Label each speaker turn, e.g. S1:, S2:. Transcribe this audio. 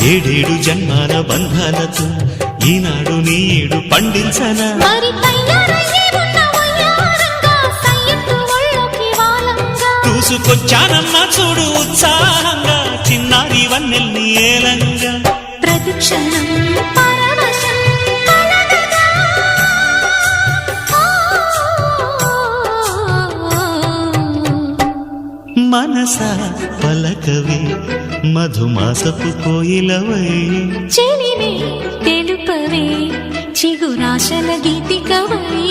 S1: ఏడేడు జన్మాల బంధాలతో ఈనాడు నీడు పండించనా చూసుకొచ్చానమ్మా చూడు ఉత్సాహంగా చిన్నారి వన్నెల్ని ఏలంగా
S2: ప్రతిక్షణం
S1: మనసా పలకవే మధుమాసపు కోయిలవై
S2: చెలివే తెలుపవే చిగురాశల గీతికవై